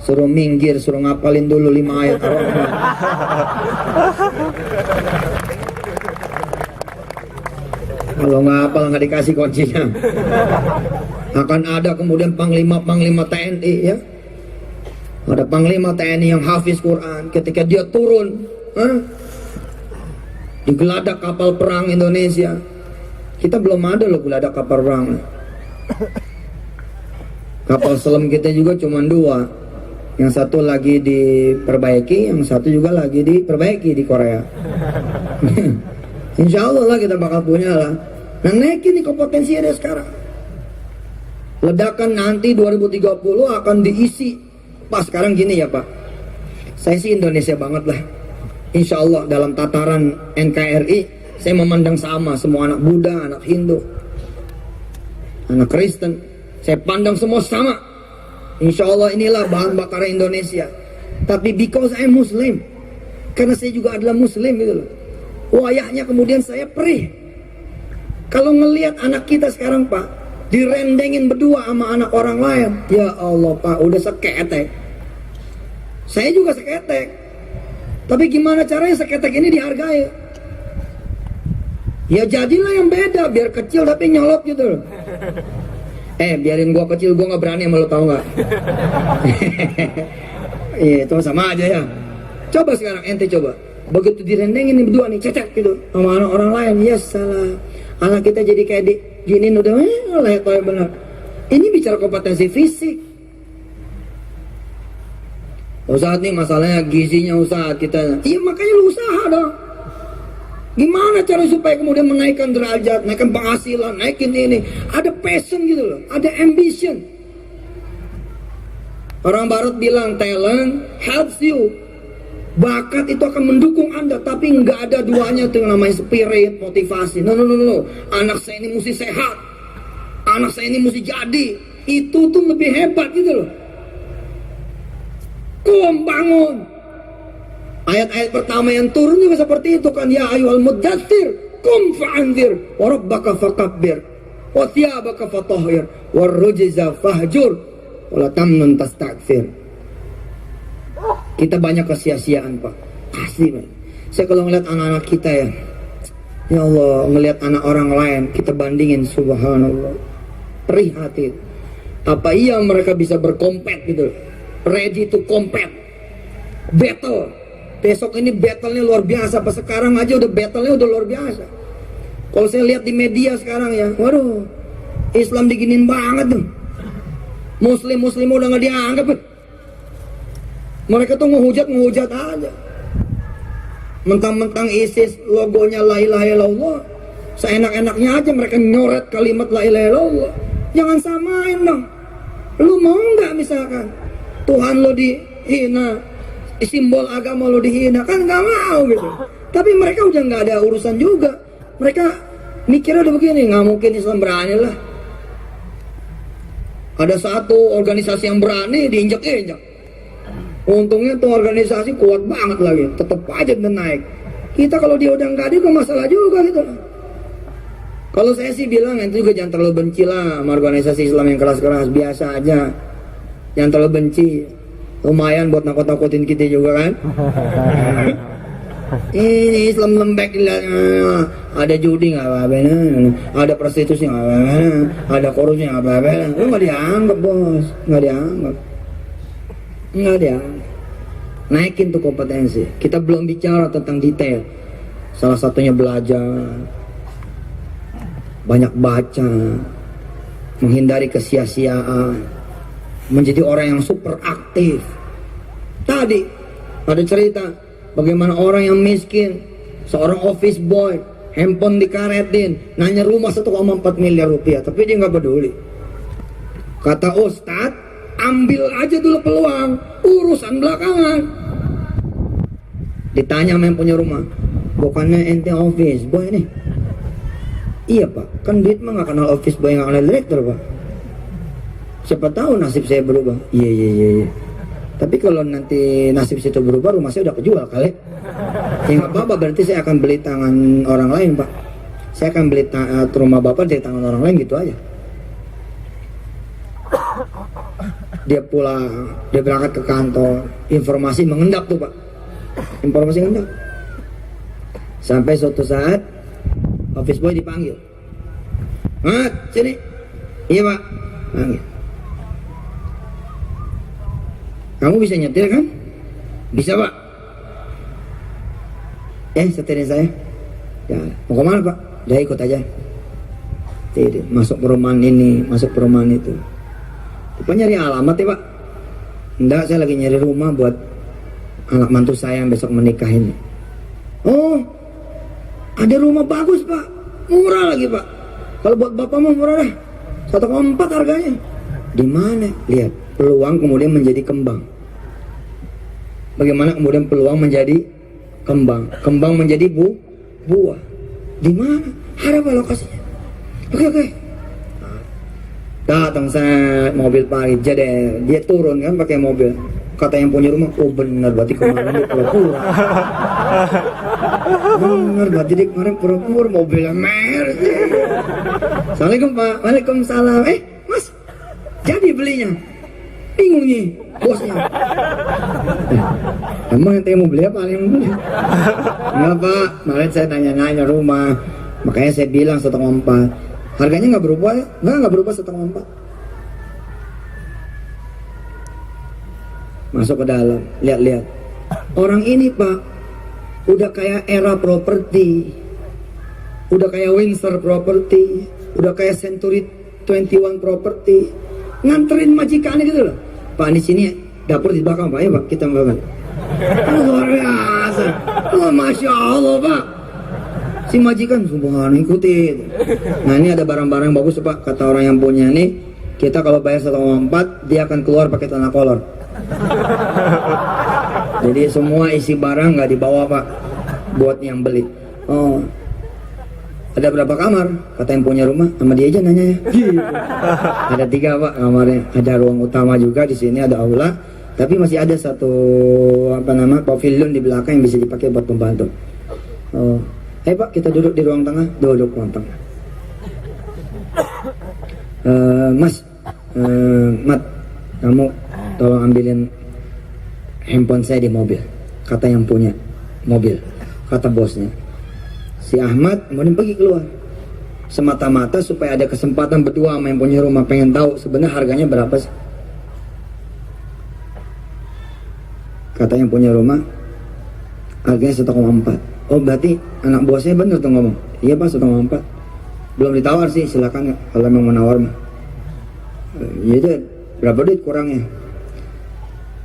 Suruh minggir, suruh ngapalin dulu 5 ayat Ar-Rahman. Kalau nggak hafal nggak dikasih kuncinya. Akan ada kemudian panglima TNI ya. Ada panglima TNI yang hafiz Quran. Ketika dia turun di geladak kapal perang Indonesia, kita belum ada loh geladak kapal perang. Kapal selam kita juga cuma 2. Yang satu lagi diperbaiki, yang satu juga lagi diperbaiki di Korea. Insya Allah lah kita bakal punya lah. Nah, naikin nih kompetensi ada sekarang. Ledakan nanti 2030 akan diisi. Pak, sekarang gini ya Pak, saya sih Indonesia banget lah. Insya Allah dalam tataran NKRI saya memandang sama semua anak Buddha, anak Hindu, anak Kristen. Saya pandang semua sama. Insya Allah inilah bahan bakar Indonesia. Tapi because I'm Muslim, karena saya juga adalah Muslim gitu loh, wayahnya kemudian saya perih. Kalau ngelihat anak kita sekarang Pak, direndengin berdua sama anak orang lain, ya Allah Pak, udah seketek. Saya juga seketek. Tapi gimana caranya seketek ini dihargai? Ya jadilah yang beda, biar kecil tapi nyolot gitu loh. Biarin gua kecil, gua nggak berani sama lo, tau nggak? Iya, itu sama aja ya. Coba sekarang ente coba, begitu direndengin nih berdua nih, cecek gitu sama anak orang lain, ya salah. Anak kita jadi kayak gini udah leher benar. Ini bicara kompetensi fisik. Ustadz nih masalahnya gizinya Ustadz kita. Iya makanya lu usaha dong. Gimana cara supaya kemudian menaikkan derajat, naikkan penghasilan, naikin ini. Ada passion gitu loh, ada ambition. Orang barat bilang talent helps you. Bakat itu akan mendukung Anda, tapi nggak ada duanya tuh yang namanya spirit, motivasi. No. Anak saya ini mesti sehat. Anak saya ini mesti jadi. Itu tuh lebih hebat gitu loh. Bangun. Ayat-ayat pertama yang turun juga seperti itu kan, ya ayyuhal muddatsir qum fa'anzir wa rabbaka fakabbir wa thiyabaka fatahhir war rujza fahjur wa la tamnun tastakthir. Kita banyak kesia-siaan Pak, pasti Pak. Saya kalau ngeliat anak-anak kita ya Allah, ngeliat anak orang lain kita bandingin, subhanallah, perih hati. Apa iya mereka bisa berkompet gitu, ready to compete, battle. Besok ini battle-nya luar biasa. Pas sekarang aja udah battle-nya udah luar biasa. Kalau saya lihat di media sekarang ya, waduh, Islam diginin banget tuh. Muslim udah nggak dianggap. Mereka tuh ngehujat aja. Mentang-mentang ISIS logonya la ilaha illallah, seenak-enaknya aja mereka nyoret kalimat la ilaha illallah. Jangan samain dong. Lu mau nggak misalkan Tuhan lo dihina, simbol agama lo dihina, kan nggak mau gitu. Tapi mereka udah nggak ada urusan juga. Mereka mikirnya udah begini, nggak mungkin Islam berani lah. Ada satu organisasi yang berani diinjak-injak. Untungnya tuh organisasi kuat banget lagi, tetap aja dan naik. Kita kalau dia udah nggak ada kok masalah juga gitu. Kalau saya sih bilang itu juga jangan terlalu benci lah sama organisasi Islam yang keras-keras, biasa aja. Jangan terlalu benci. Lumayan buat nakut-nakutin kita juga kan. Ini Islam lembek, ada judi nggak apa-apa, ada prostitusi nggak apa-apa, ada korupsi nggak apa-apa. Lu nggak dianggap bos, nggak dianggap. Naikin tuh kompetensi. Kita belum bicara tentang detail. Salah satunya belajar, banyak baca, menghindari kesia-siaan, menjadi orang yang super aktif. Tadi ada cerita bagaimana orang yang miskin, seorang office boy, handphone dikaretin, nanya rumah 1,4 miliar rupiah, tapi dia nggak peduli. Kata Ustadz, ambil aja dulu peluang, urusan belakangan. Ditanya sama yang punya rumah, bukannya ente office boy nih? Iya Pak, kan duit mah nggak kenal office boy, nggak kenal direktur Pak. Siapa tahu nasib saya berubah. Iya. Tapi kalau nanti nasib situ berubah, rumah saya udah kejual kali. Ya nggak apa-apa, berarti saya akan beli tangan orang lain Pak. Saya akan beli rumah Bapak dari tangan orang lain, gitu aja. Dia pulang, dia berangkat ke kantor, informasi mengendap tuh Pak, informasi mengendap. Sampai suatu saat office boy dipanggil, Mat, sini. Iya Pak, panggil. Kamu bisa nyetir kan? Bisa Pak. Setirin saya. Ya, mau kemana Pak? Dia ikut aja. Tidak, masuk perumahan ini, masuk perumahan itu. Pak nyari alamat ya Pak? Enggak, saya lagi nyari rumah buat anak mantu saya yang besok menikah ini. Oh, ada rumah bagus Pak, murah lagi Pak. Kalau buat bapak mau murah dah, 1,4 harganya. Di mana? Lihat, peluang kemudian menjadi kembang. Bagaimana kemudian peluang menjadi kembang, kembang menjadi buah. Di mana? Ada Pak lokasinya. Oke. Datang saya mobil pagi, jadi dia turun kan pakai mobil. Kata yang punya rumah, oh benar berarti kemarin dia pura-pura. Benar berarti dia kemarin pura-pura mobilnya merah. Assalamualaikum Pak, waalaikumsalam. Mas, jadi belinya? Bingung nih bosnya. Emang yang mau beli apa? Yang mau beli? Enggak Pak, kemarin saya nanya-nanya rumah, makanya saya bilang 1,4. Harganya nggak berubah ya? Nggak berubah 1,4. Masuk ke dalam, lihat-lihat. Orang ini Pak, udah kayak era properti, udah kayak Windsor property, udah kayak Century 21 property, nganterin majikannya gitu loh. Pak di sini dapur di belakang Pak, ya Pak, kita banget. Luar biasa, oh masya Allah Pak. Si majikan subhanallah ikuti. Nah ini ada barang-barang bagus Pak, kata orang yang punya nih, kita kalau bayar 1,4 dia akan keluar pakai tanah kolor. Jadi semua isi barang nggak dibawa Pak, buat yang beli. Oh, ada berapa kamar? Kata yang punya rumah, sama dia aja nanya ya. Ada 3 Pak kamarnya, ada ruang utama juga di sini, ada aula, tapi masih ada satu pavilion di belakang yang bisa dipakai buat pembantu. Oh. Pak, kita duduk di ruang tengah, duduk ruang tengah. Mas, Mat, kamu tolong ambilin handphone saya di mobil. Kata yang punya mobil, kata bosnya. Si Ahmad kemudian pergi keluar, semata-mata supaya ada kesempatan berdua sama yang punya rumah, pengen tahu sebenarnya harganya berapa sih. Kata yang punya rumah, harganya 1,4. Oh berarti anak bosnya bener tuh ngomong. Iya Pak, 1,4. Belum ditawar sih, silakan kalau memang menawar mah. Ya itu berapa duit kurangnya?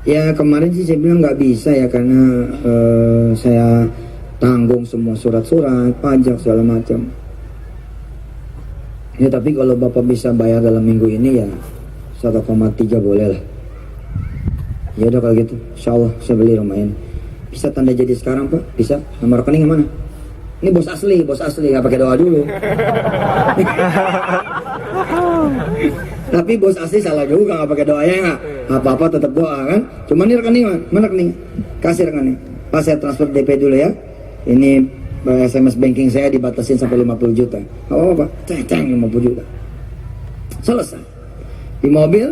Ya kemarin sih saya bilang nggak bisa ya, karena saya tanggung semua surat-surat, pajak segala macam. Ya tapi kalau Bapak bisa bayar dalam minggu ini ya 1,3 boleh lah. Ya udah kalau gitu, insya Allah saya beli rumah ini. Bisa tanda jadi sekarang Pak? Bisa? Nomor rekening yang mana? Ini bos asli, nggak pakai doa dulu. Tapi bos asli salah juga, nggak pakai doa ya nggak? Apa-apa tetap doa kan? Cuma ini rekening mana rekening? Kasih rekening. Pas saya transfer DP dulu ya. Ini SMS banking saya dibatasin sampai 50 juta. Oh Pak, ceng 50 juta. Selesai. Di mobil,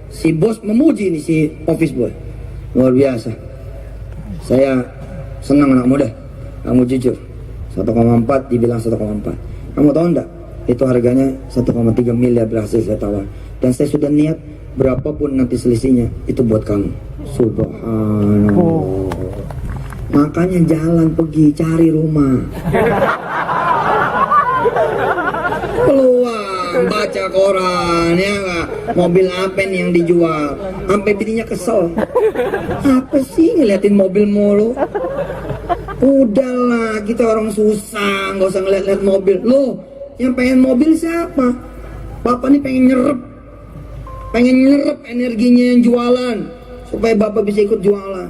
si bos memuji nih si office boy. Luar biasa. Saya senang anak muda, kamu jujur. 1,4 dibilang 1,4. Kamu tahu enggak? Itu harganya 1,3 miliar berhasil saya tawar. Dan saya sudah niat berapapun nanti selisihnya itu buat kamu. Subhanallah. Makanya jalan pergi cari rumah. Keluar baca koran ya nggak, mobil apa nih yang dijual, sampai bininya kesel. Apa sih ngeliatin mobil mulu? Udahlah, kita orang susah, nggak usah ngeliat-liat mobil. Loh, yang pengen mobil siapa? Bapak nih pengen nyerap energinya yang jualan supaya bapak bisa ikut jualan.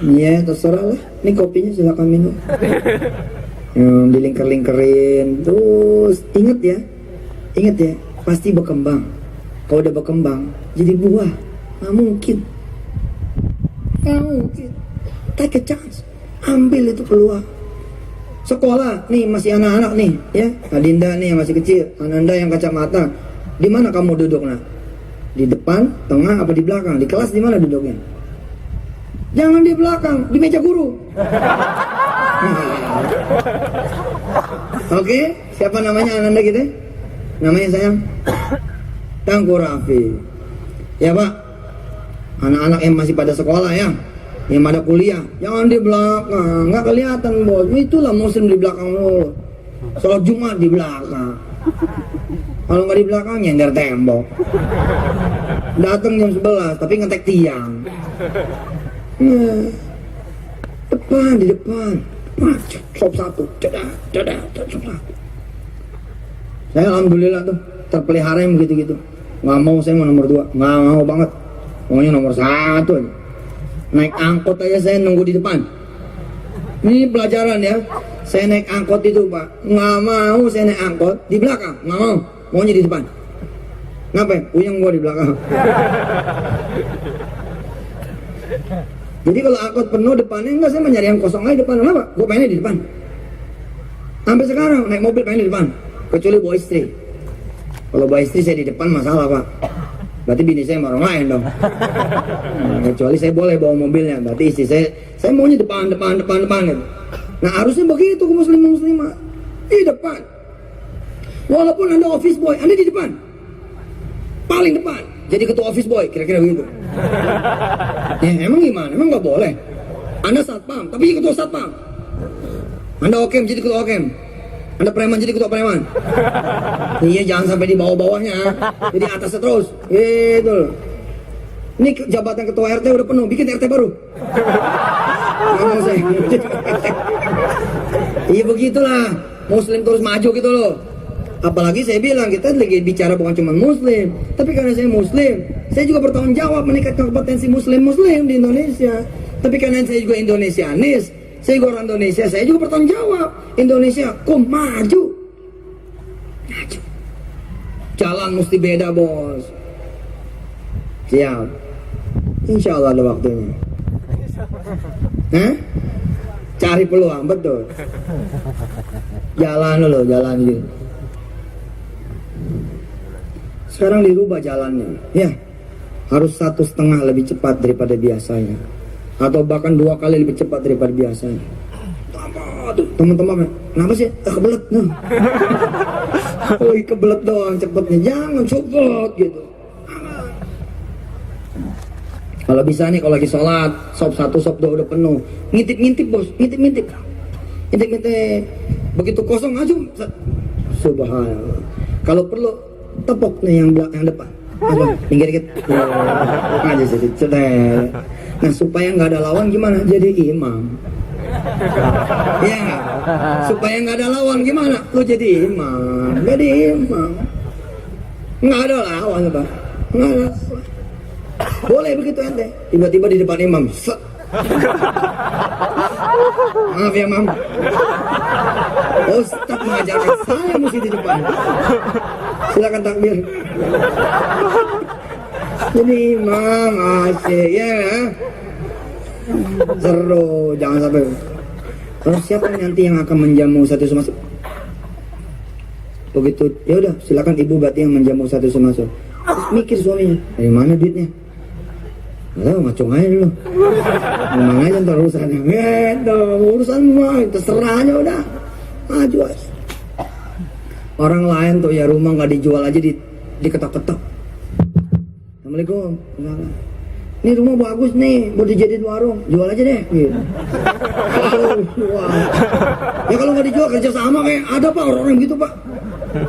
Ya terserah lah, ini kopinya silakan minum. Dilingkar-lingkerin terus, inget ya, pasti berkembang. Kalau udah berkembang jadi buah, nggak mungkin. Take a chance, ambil itu peluang. Sekolah nih masih anak-anak nih ya, Adinda nih yang masih kecil, Ananda yang kacamata, di mana kamu duduk nak? Di depan, tengah, apa di belakang? Di kelas di mana duduknya? Jangan di belakang, di meja guru. Oke, siapa namanya Ananda gitu? Namanya sayang? Tangku Raffi. Ya Pak, anak-anak yang masih pada sekolah ya, yang pada kuliah, jangan di belakang, nggak kelihatan bos. Itulah muslim di belakang lo. Sholat Jumat di belakang. Kalau nggak di belakang nyender tembok. Datang jam 11 tapi ngetek tiang. Nah, depan di depan. Sop satu, dadah, sop satu. Saya alhamdulillah tuh terpelihara yang begitu-gitu. Nggak mau saya mau nomor 2, nggak mau banget. Maunya nomor 1 aja. Naik angkot aja saya nunggu di depan. Ini pelajaran ya. Saya naik angkot itu Pak, nggak mau saya naik angkot di belakang, nggak mau. Maunya di depan. Ngapain? Puyeng gua di belakang. Jadi kalau angkot penuh depannya enggak, saya mencari yang kosong aja depan. Kenapa? Gue pengennya di depan. Sampai sekarang naik mobil pengen di depan. Kecuali bawa istri. Kalau bawa istri saya di depan masalah Pak. Berarti bini saya sama orang lain dong. Nah, kecuali saya boleh bawa mobilnya. Berarti istri saya maunya depan gitu. Nah harusnya begitu ke muslimah di depan. Walaupun Anda office boy, Anda di depan. Paling depan. Jadi ketua office boy, kira-kira begitu. Ya emang gimana? Emang nggak boleh. Anda satpam, tapi ketua satpam. Anda okem jadi ketua okem. Anda preman jadi ketua preman. Iya jangan sampai di bawah-bawahnya. Jadi atasnya terus. Gitu. Ini jabatan ketua RT udah penuh, bikin RT baru. Ngomong saya. Iya begitulah. Muslim terus maju gitu loh. Apalagi saya bilang kita lagi bicara bukan cuma muslim, tapi karena saya muslim, saya juga bertanggung jawab meningkatkan kompetensi muslim di Indonesia. Tapi karena saya juga Indonesianis, saya juga orang Indonesia, saya juga bertanggung jawab. Indonesia kok maju. Jalan mesti beda bos. Siap. Insya Allah ada waktunya. Hah? Cari peluang, betul. Jalan dulu, jalan gitu. Sekarang dirubah jalannya, ya harus 1,5 lebih cepat daripada biasanya, atau bahkan 2 kali lebih cepat daripada biasanya. Tuh teman-teman, kenapa sih? Kebelet, noh. Kebelet doang cepetnya, jangan cepet gitu. Kalau bisa nih, kalau lagi sholat, sop 1, sop 2 udah penuh, ngintip bos, ngintip. Begitu kosong aja, subhanallah. Kalau perlu tepok nih yang depan, pinggir dikit, aja sih, cetek. Nah supaya nggak ada lawan gimana? Jadi imam. Ya, supaya nggak ada lawan gimana? Lu jadi imam, nggak ada lawan apa? Nggak ada. Boleh begitu ente, tiba-tiba di depan imam. Maaf ya mam, Ustaz mengajarkan saya mesti di depan. Silakan takbir. Jadi imam asyik ya, seru, jangan sampai. Kalau siapa nanti yang akan menjamu satu masuk? Begitu, ya udah silakan ibu berarti yang menjamu satu masuk. Terus mikir suaminya, dari mana duitnya? Nggak, ngacung aja dulu. Ngomong aja ntar urusannya. Urusan mah terserah aja udah. Maju aja. Orang lain tuh ya rumah nggak dijual aja diketok-ketok. Assalamualaikum. Ini rumah bagus nih, buat dijadiin warung. Jual aja deh. Gitu. Ya kalau nggak dijual kerja sama kayak ada pak orang-orang gitu pak.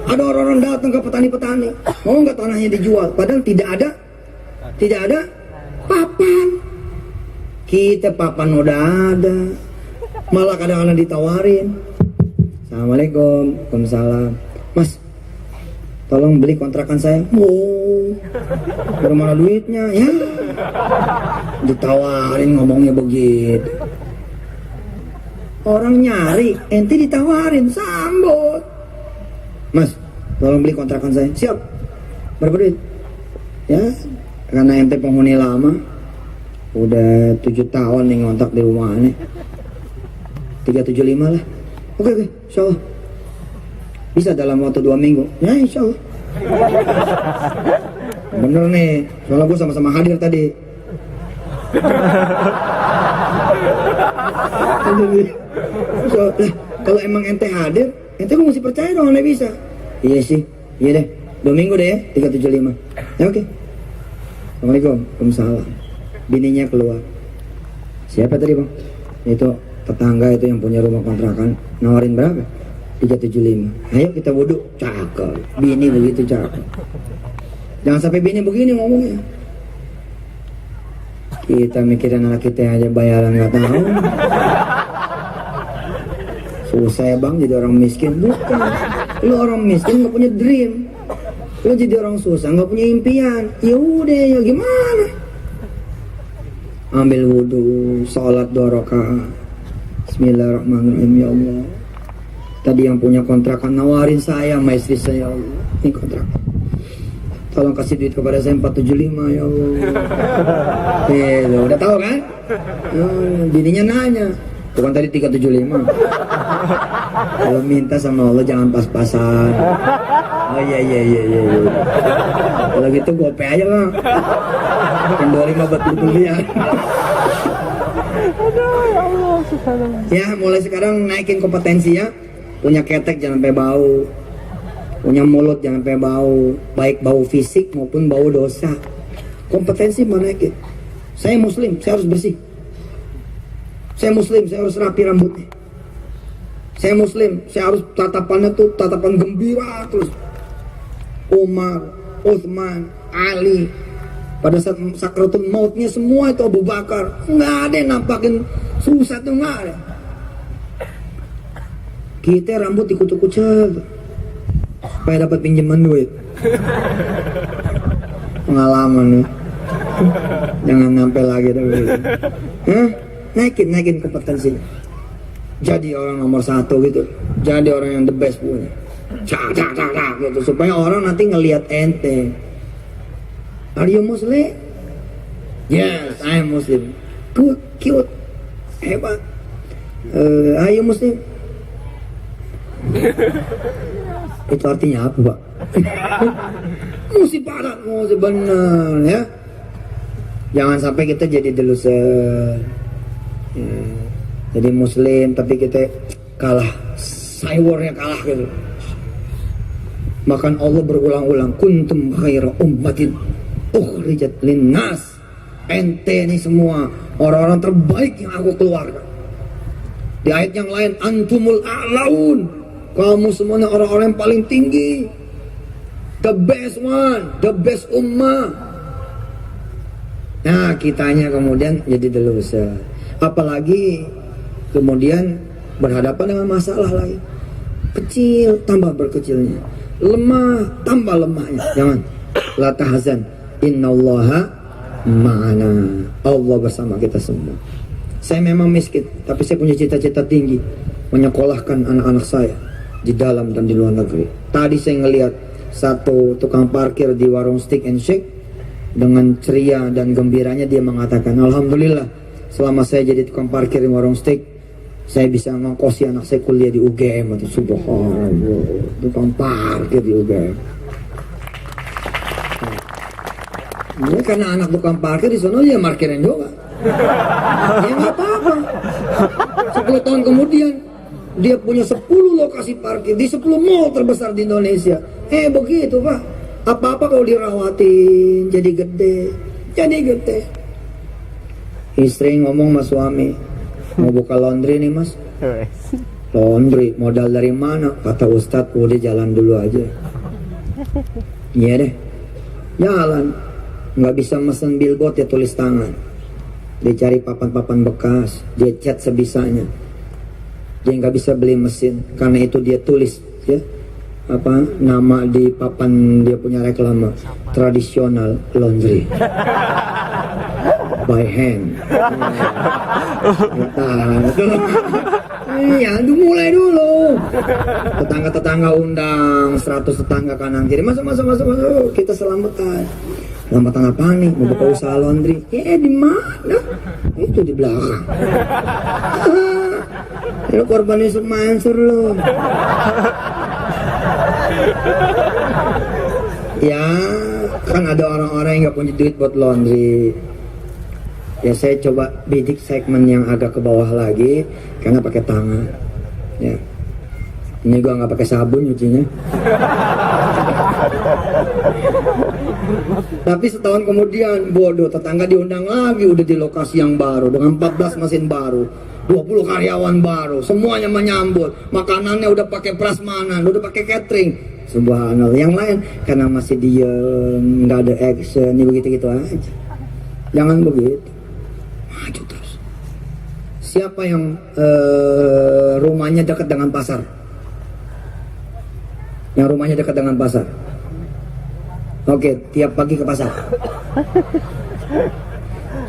Ada orang-orang datang ke petani-petani. Mau nggak tanahnya dijual? Padahal tidak ada papan. Kita papan udah ada, malah kadang-kadang ditawarin. Assalamualaikum, waalaikumsalam. Mas, tolong beli kontrakan saya. Dari mana duitnya? Ya, ditawarin ngomongnya begitu. Orang nyari, ente ditawarin, sambut. Mas, tolong beli kontrakan saya. Siap. Berapa duit? Ya, karena ente penghuni lama, udah 7 tahun nih ngontak di rumah aneh. 375 lah. Oke, insya Allah bisa dalam waktu 2 minggu. Ya insya Allah. Bener nih, soalnya gue sama-sama hadir tadi. So, kalau emang ente hadir, ente mesti percaya dong ente bisa. Iya sih, iya deh. 2 minggu deh ya, 375. Ya oke. Assalamualaikum, waalaikumsalam. Bininya keluar. Siapa tadi bang? Itu tetangga itu yang punya rumah kontrakan. Nawarin berapa? 375. Ayo kita wudhu. Cakep. Bini begitu cakep. Jangan sampai bini begini ngomongnya. Kita mikirin anak kita aja bayaran nggak tahu. Susah ya bang jadi orang miskin. Bukan. Lu orang miskin nggak punya dream. Lu jadi orang susah nggak punya impian. Ya udah ya gimana? Ambil wudhu, sholat 2 rakaat. Bismillahirrahmanirrahim. Ya Allah. Tadi yang punya kontrakan nawarin saya sama istri saya. Ya Allah. Ini kontrakan. Tolong kasih duit kepada saya 475 ya Allah. Lo udah tahu kan? Bininya nanya. Bukan tadi 375. Kalau minta sama Allah jangan pas-pasan. Oh iya. Kalau gitu gope aja bang. Kendori mah betul ya. Ya mulai sekarang naikin kompetensi ya. Punya ketek jangan sampai bau. Punya mulut jangan sampai bau. Baik bau fisik maupun bau dosa. Kompetensi mana naikin. Saya muslim, saya harus bersih. Saya muslim, saya harus rapi rambutnya. Saya muslim, saya harus tatapannya tuh tatapan gembira terus. Umar, Uthman, Ali, pada saat sakratul mautnya semua itu Abu Bakar, nggak ada yang nampakin susah tuh, nggak ada. Kita rambut dikucuk-kucuk supaya dapat pinjaman duit. Pengalaman nih. Jangan sampai lagi tuh. Naikin kompetensinya. Jadi orang nomor 1 gitu. Jadi orang yang the best punya. Cak gitu supaya orang nanti ngelihat ente. Are you Muslim? Yes, I am Muslim. Good, cute, hebat. Are you Muslim? Itu artinya apa, Pak? Mesti padat, mesti benar ya. Jangan sampai kita jadi delusion. Jadi muslim tapi kita kalah, cywarnya kalah gitu. Bahkan Allah berulang-ulang, kuntum khaira ummatin ukhrijat linnas. Ente ini semua orang-orang terbaik yang aku keluarkan. Di ayat yang lain, antumul a'laun, kamu semuanya orang-orang yang paling tinggi, the best one, the best ummah. Nah kitanya kemudian jadi delusion. Apalagi kemudian berhadapan dengan masalah lagi. Kecil tambah berkecilnya, lemah tambah lemahnya. Jangan. La tahzan, innallaha ma'ana. Allah bersama kita semua. Saya memang miskin, tapi saya punya cita-cita tinggi, menyekolahkan anak-anak saya di dalam dan di luar negeri. Tadi saya ngelihat satu tukang parkir di warung Steak and Shake, dengan ceria dan gembiranya dia mengatakan, alhamdulillah selama saya jadi tukang parkir di warung steak, saya bisa ngongkosi anak saya kuliah di UGM. Atau subhanallah, tukang parkir di UGM. Ini karena anak tukang parkir di sana dia parkirin juga. Ya nggak apa-apa. 10 tahun kemudian dia punya 10 lokasi parkir di 10 mall terbesar di Indonesia. Begitu Pak. Apa-apa kalau dirawatin jadi gede. Istri ngomong sama suami, mau buka laundry nih mas. Laundry, modal dari mana? Kata Ustadz, udah jalan dulu aja. Iya deh, jalan. Nggak bisa mesen billboard ya tulis tangan. Dia cari papan-papan bekas, dia cat sebisanya. Dia nggak bisa beli mesin, karena itu dia tulis ya nama di papan dia punya reklame, tradisional laundry. By hand. Iya, mulai dulu. Tetangga-tetangga undang, 100 tetangga kanan kiri. Masuk. Kita selamatan. Selamatan apa nih? Mau buka usaha laundry. Di mana? Itu di belakang. Lu korban Yusuf Mansur lu. Ya, Kan ada orang-orang yang nggak punya duit buat laundry. Ya saya coba bidik segmen yang agak ke bawah lagi, karena pakai tangan. Ya, ini gua nggak pakai sabun nyucinya. Tapi setahun kemudian, bodoh, tetangga diundang lagi, udah di lokasi yang baru dengan 14 mesin baru, 20 karyawan baru, semuanya menyambut, makanannya udah pakai prasmanan, udah pakai catering. Subhanallah. Yang lain karena masih diem, nggak ada action, begitu-gitu aja. Jangan begitu. Maju terus. Siapa yang rumahnya dekat dengan pasar? Yang rumahnya dekat dengan pasar. Oke, tiap pagi ke pasar.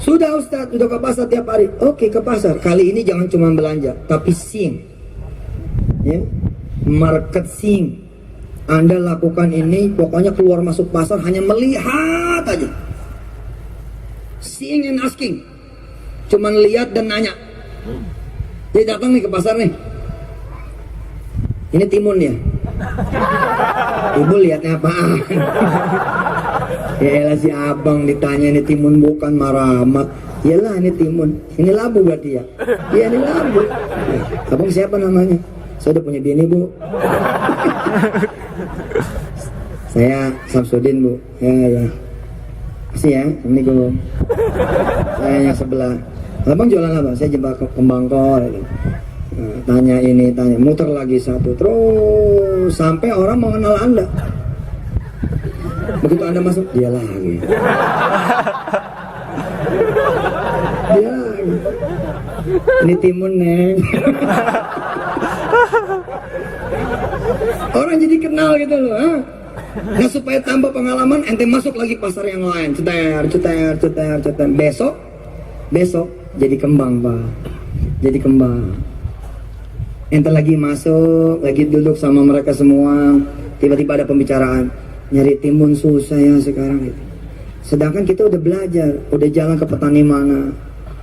Sudah Ustadz, sudah ke pasar tiap hari. Oke, ke pasar. Kali ini jangan cuma belanja, tapi seeing. Ya. Market seeing. Anda lakukan ini, pokoknya keluar masuk pasar hanya melihat aja. Seeing and asking. Cuman lihat dan nanya. Dia datang nih ke pasar nih. Ini timun ya. Ibu lihatnya apaan? Ya elah si abang ditanya ini timun bukan maramat. Iyalah ini timun. Ini labu berarti ya. Iya ini labu. Abang siapa namanya? Saya udah punya bini bu. Saya Samsudin bu. Ya. Kasih ya. Assalamualaikum. Saya yang sebelah. Abang jualan apa? Saya jembak kembang kol. Tanya ini, tanya, muter lagi satu, terus sampai orang mau kenal Anda. Begitu Anda masuk, dia lagi. Dia lagi. Ini timun neng. Orang jadi kenal gitu loh. Nah supaya tambah pengalaman, ente masuk lagi pasar yang lain. Cetar. Besok jadi kembang pak. Jadi kembang. Ente lagi masuk, lagi duduk sama mereka semua, tiba-tiba ada pembicaraan, nyari timun susah ya sekarang gitu. Sedangkan kita udah belajar, udah jalan ke petani mana,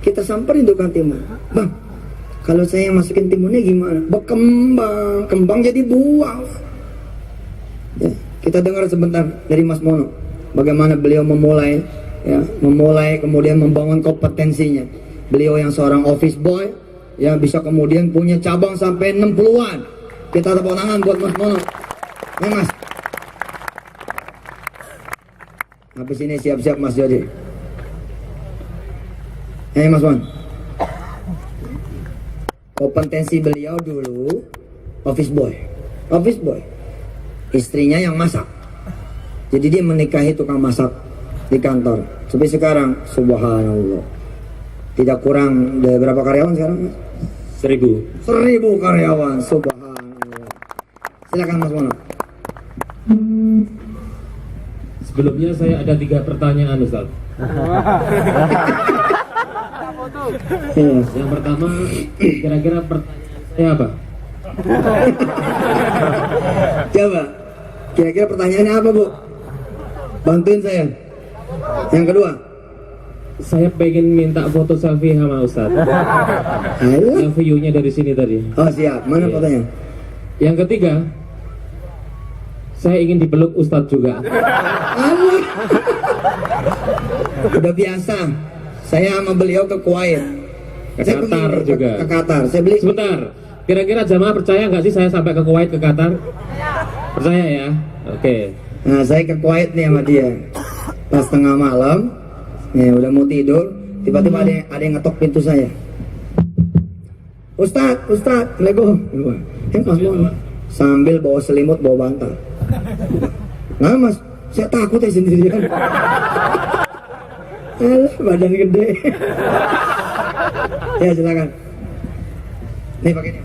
kita samperin tukang timun. Bang, kalau saya masukin timunnya gimana? Berkembang, kembang jadi buah. Ya, kita dengar sebentar dari Mas Mono, bagaimana beliau memulai kemudian membangun kompetensinya. Beliau yang seorang office boy, ya bisa kemudian punya cabang sampai 60-an. Kita tepuk tangan buat Mas Mono. Ya Mas. Habis ini siap-siap Mas Jody. Mas Mon. Kompetensi beliau dulu office boy. Istrinya yang masak. Jadi dia menikahi tukang masak di kantor. Sampai sekarang subhanallah. Tidak kurang dari berapa karyawan sekarang Mas? 1000 karyawan, subhanallah. Silakan Mas Mono. Sebelumnya saya ada 3 pertanyaan Ustaz. Yang pertama, kira-kira pertanyaan saya apa? Coba, kira-kira pertanyaannya apa Bu? Bantuin saya. Yang kedua, saya pengen minta foto selfie sama Ustaz. Yang view-nya dari sini tadi. Oh siap, mana fotonya? Yang ketiga, saya ingin dipeluk Ustaz juga. Udah biasa. Saya sama beliau ke Kuwait. Ke Qatar juga. Ke Qatar. Saya beli. Sebentar. Kira-kira jamaah percaya nggak sih saya sampai ke Kuwait, ke Qatar? Percaya ya? Oke. Nah saya ke Kuwait nih sama dia. Pas tengah malam, ya udah mau tidur, tiba-tiba ada yang ngetok pintu saya. Ustadz, Assalamualaikum. Mas Mon, sambil bawa selimut, bawa bantal. Nah Mas, saya takut ya sendirian. Alah, badan gede. Ya silakan. Nih pakai ini.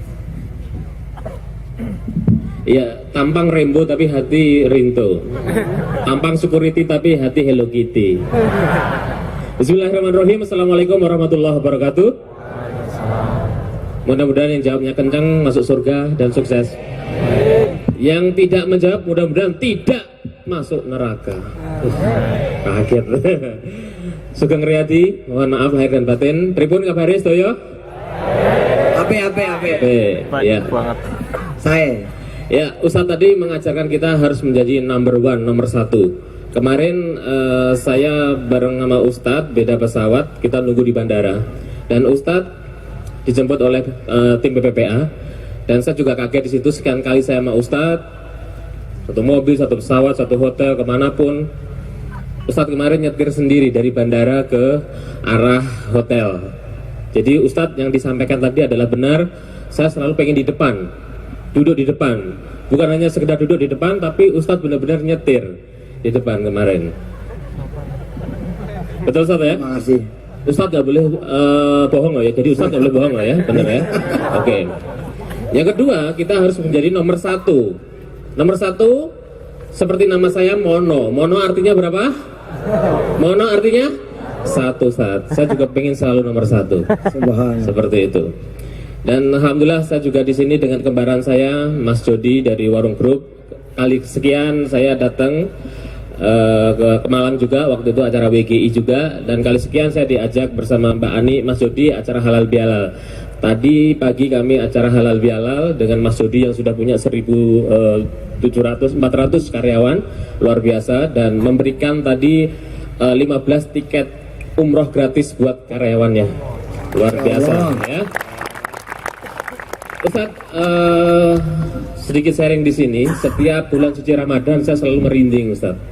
Iya, tampang Rembo tapi hati Rinto. Tampang security tapi hati Hello Kitty. Bismillahirrahmanirrahim. Assalamualaikum warahmatullahi wabarakatuh. Mudah-mudahan yang jawabnya kencang masuk surga dan sukses. Yang tidak menjawab mudah-mudahan tidak masuk neraka. Kaget. Sugeng Riyadi, mohon maaf lahir dan batin. Tribun kabari sedaya. Ape. Ya. Saya. Ya, Ustadz tadi mengajarkan kita harus menjadi number 1, nomor 1 Kemarin saya bareng sama Ustadz, beda pesawat, kita nunggu di bandara. Dan Ustadz dijemput oleh tim BPPA. Dan saya juga kaget di situ, sekian kali saya sama Ustadz, satu mobil, satu pesawat, satu hotel, kemanapun. Ustadz kemarin nyetir sendiri dari bandara ke arah hotel. Jadi Ustadz yang disampaikan tadi adalah benar, saya selalu pengen di depan, duduk di depan. Bukan hanya sekedar duduk di depan, tapi Ustadz benar-benar nyetir di depan kemarin. Betul Ustadz ya? Terima kasih. Ustadz gak boleh bohong loh ya. Jadi Ustadz gak boleh bohong loh ya, benar ya? Oke. Yang kedua, kita harus menjadi nomor 1. Nomor 1, seperti nama saya Mono. Mono artinya berapa? Mono artinya 1 saat. Saya juga pengen selalu nomor 1. Subhanallah. Seperti itu. Dan alhamdulillah saya juga di sini dengan kembaran saya, Mas Jody dari Warung Group. Kali sekian saya datang ke Malang juga, waktu itu acara WGI juga, dan kali sekian saya diajak bersama Mbak Ani, Mas Jody acara halal bihalal. Tadi pagi kami acara halal bihalal dengan Mas Jody yang sudah punya 1.400 karyawan, luar biasa, dan memberikan tadi 15 tiket umroh gratis buat karyawannya, luar biasa ya. Ustadz, sedikit sharing di sini. Setiap bulan suci Ramadan saya selalu merinding, Ustadz.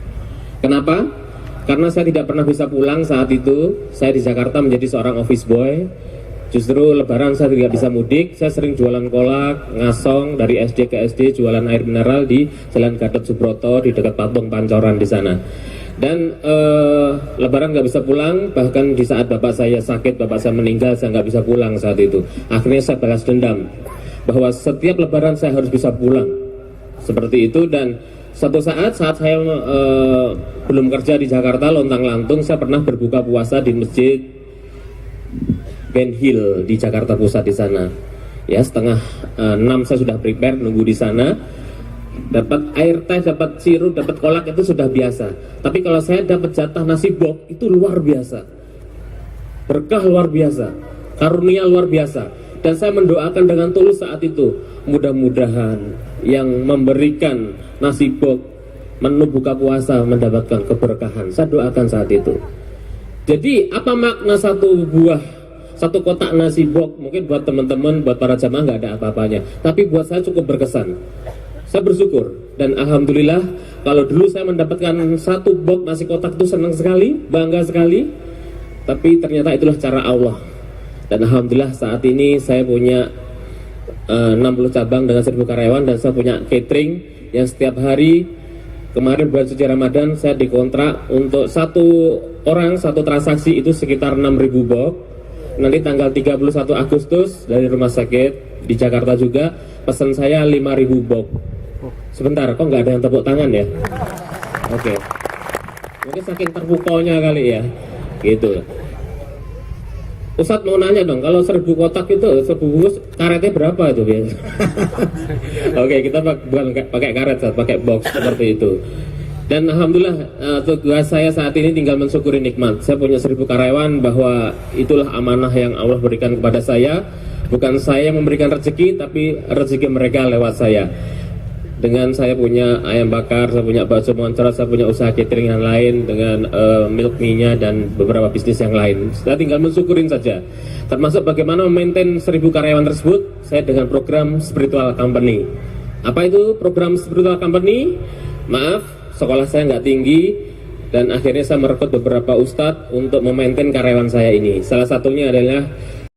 Kenapa? Karena saya tidak pernah bisa pulang saat itu. Saya di Jakarta menjadi seorang office boy. Justru Lebaran saya tidak bisa mudik. Saya sering jualan kolak, ngasong dari SD ke SD, jualan air mineral di Jalan Gatot Subroto di dekat Patung Pancoran di sana. Dan Lebaran nggak bisa pulang. Bahkan di saat bapak saya sakit, bapak saya meninggal, saya nggak bisa pulang saat itu. Akhirnya saya balas dendam bahwa setiap Lebaran saya harus bisa pulang. Seperti itu. Dan satu saat saya belum kerja di Jakarta, lontang-lantung saya pernah berbuka puasa di masjid Ben Hill di Jakarta Pusat di sana. Ya, setengah 6 saya sudah prepare nunggu di sana. Dapat air teh, dapat sirup, dapat kolak itu sudah biasa. Tapi kalau saya dapat jatah nasi bok itu luar biasa. Berkah luar biasa, karunia luar biasa. Dan saya mendoakan dengan tulus saat itu, mudah-mudahan yang memberikan nasi bok menu buka puasa mendapatkan keberkahan. Saya doakan saat itu. Jadi apa makna satu kotak nasi bok? Mungkin buat teman-teman, buat para jamaah nggak ada apa-apanya, tapi buat saya cukup berkesan. Saya bersyukur dan alhamdulillah, kalau dulu saya mendapatkan satu box nasi kotak itu senang sekali, bangga sekali. Tapi ternyata itulah cara Allah. Dan alhamdulillah saat ini saya punya 60 cabang dengan 1.000 karyawan, dan saya punya catering yang setiap hari. Kemarin bulan suci Ramadan saya dikontrak untuk satu orang satu transaksi itu sekitar 6.000 box. Nanti tanggal 31 Agustus dari rumah sakit di Jakarta juga pesan saya 5.000 box. Sebentar, kok nggak ada yang tepuk tangan ya? Oke. Mungkin saking terpukulnya kali ya, gitu. Ustadz mau nanya dong, kalau 1.000 kotak itu 1.000 bungkus karetnya berapa itu biasa? Oke, kita bukan pakai karet, pakai box seperti itu. Dan alhamdulillah tugas saya saat ini tinggal mensyukuri nikmat. Saya punya 1.000 karyawan, bahwa itulah amanah yang Allah berikan kepada saya. Bukan saya yang memberikan rezeki, tapi rezeki mereka lewat saya. Dengan saya punya ayam bakar, saya punya bakso moncrot, saya punya usaha catering yang lain, dengan milk mie-nya dan beberapa bisnis yang lain. Saya tinggal mensyukurin saja. Termasuk bagaimana memaintain 1.000 karyawan tersebut, saya dengan program spiritual company. Apa itu program spiritual company? Maaf, sekolah saya nggak tinggi, dan akhirnya saya merekrut beberapa ustadz untuk memaintain karyawan saya ini. Salah satunya adalah